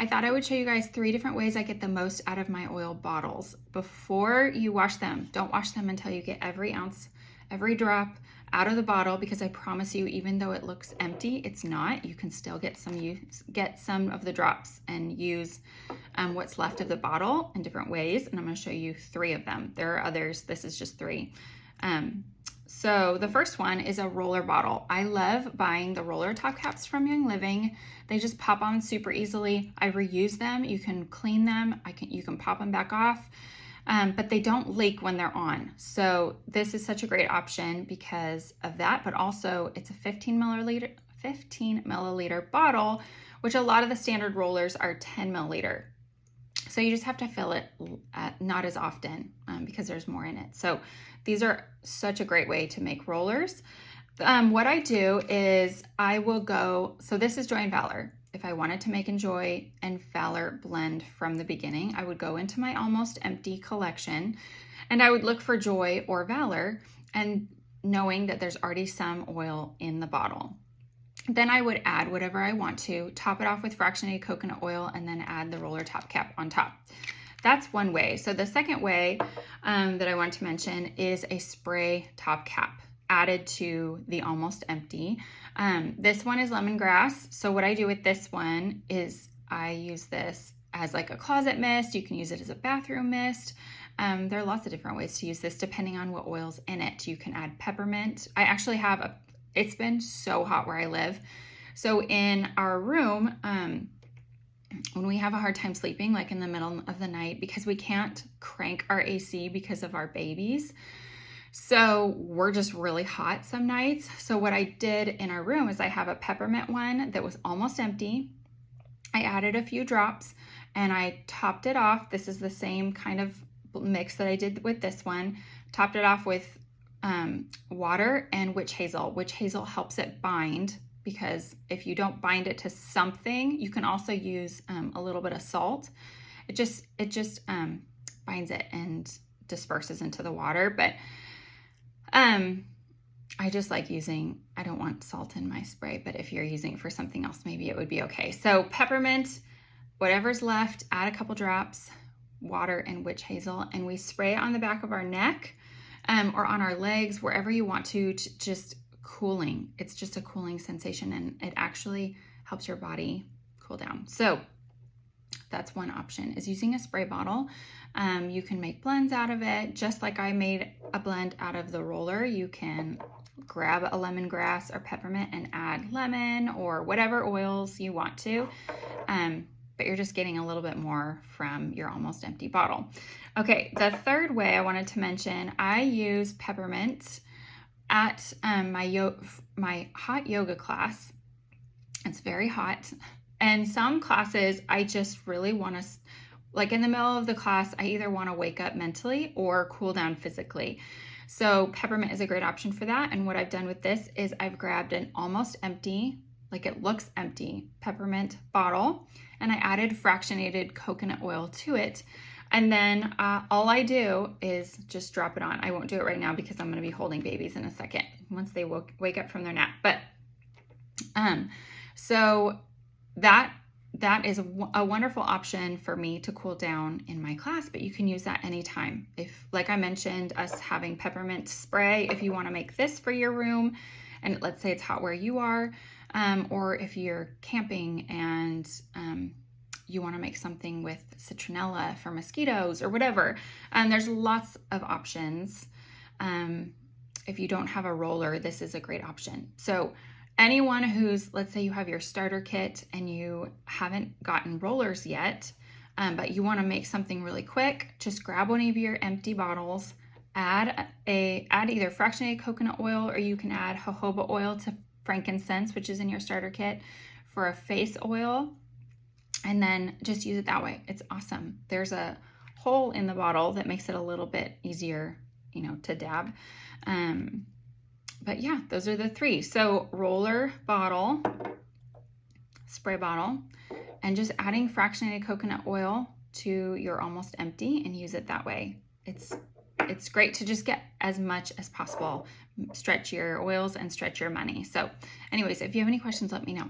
I thought I would show you guys 3 different ways I get the most out of my oil bottles. Before you wash them, don't wash them until you get every ounce, every drop out of the bottle, because I promise you, even though it looks empty, it's not. You can still get some of the drops and use what's left of the bottle in different ways. And I'm going to show you 3 of them. There are others. This is just 3. So the first one is a roller bottle. I love buying the roller top caps from Young Living. They just pop on super easily. I reuse them. You can clean them. You can pop them back off. But they don't leak when they're on. So this is such a great option because of that, but also it's a 15 milliliter bottle, which a lot of the standard rollers are 10 milliliter. So you just have to fill it not as often because there's more in it. So these are such a great way to make rollers. What I do is so this is Joy and Valor. If I wanted to make Joy and Valor blend from the beginning, I would go into my almost empty collection and I would look for Joy or Valor, and knowing that there's already some oil in the bottle. Then I would add whatever I want to, top it off with fractionated coconut oil, and then add the roller top cap on top. That's one way. So the second way that I want to mention is a spray top cap added to the almost empty. This one is lemongrass. So what I do with this one is I use this as like a closet mist. You can use it as a bathroom mist. There are lots of different ways to use this depending on what oil's in it. You can add peppermint. I actually have it's been so hot where I live. So in our room, when we have a hard time sleeping, like in the middle of the night, because we can't crank our AC because of our babies, so we're just really hot some nights. So what I did in our room is I have a peppermint one that was almost empty. I added a few drops and I topped it off. This is the same kind of mix that I did with this one. Topped it off with water and witch hazel. Witch hazel helps it bind, because if you don't bind it to something, you can also use a little bit of salt. It just binds it and disperses into the water. But I just like I don't want salt in my spray, but if you're using it for something else, maybe it would be okay. So peppermint, whatever's left, add a couple drops, water and witch hazel, and we spray it on the back of our neck or on our legs, wherever you want to just cooling. It's just a cooling sensation, and it actually helps your body cool down. So that's one option, is using a spray bottle. You can make blends out of it, just like I made a blend out of the roller. You can grab a lemongrass or peppermint and add lemon or whatever oils you want to, but you're just getting a little bit more from your almost empty bottle. Okay, the third way I wanted to mention, I use peppermint at my hot yoga class. It's very hot. And some classes, I just really want to, like in the middle of the class, I either want to wake up mentally or cool down physically. So peppermint is a great option for that. And what I've done with this is I've grabbed an almost empty, like it looks empty, peppermint bottle, and I added fractionated coconut oil to it. And then all I do is just drop it on. I won't do it right now because I'm going to be holding babies in a second once they wake up from their nap. But so that is a wonderful option for me to cool down in my class, but you can use that anytime. If, like I mentioned, us having peppermint spray, if you want to make this for your room, and let's say it's hot where you are, or if you're camping and you want to make something with citronella for mosquitoes or whatever, there's lots of options. If you don't have a roller, this is a great option. So anyone who's, let's say you have your starter kit and you haven't gotten rollers yet, but you want to make something really quick, just grab one of your empty bottles, add either fractionated coconut oil, or you can add jojoba oil to frankincense, which is in your starter kit, for a face oil, and then just use it that way. It's awesome. There's a hole in the bottle that makes it a little bit easier, to dab. But yeah, those are the 3. So roller bottle, spray bottle, and just adding fractionated coconut oil to your almost empty and use it that way. It's great to just get as much as possible, stretch your oils and stretch your money. So anyways, if you have any questions, let me know.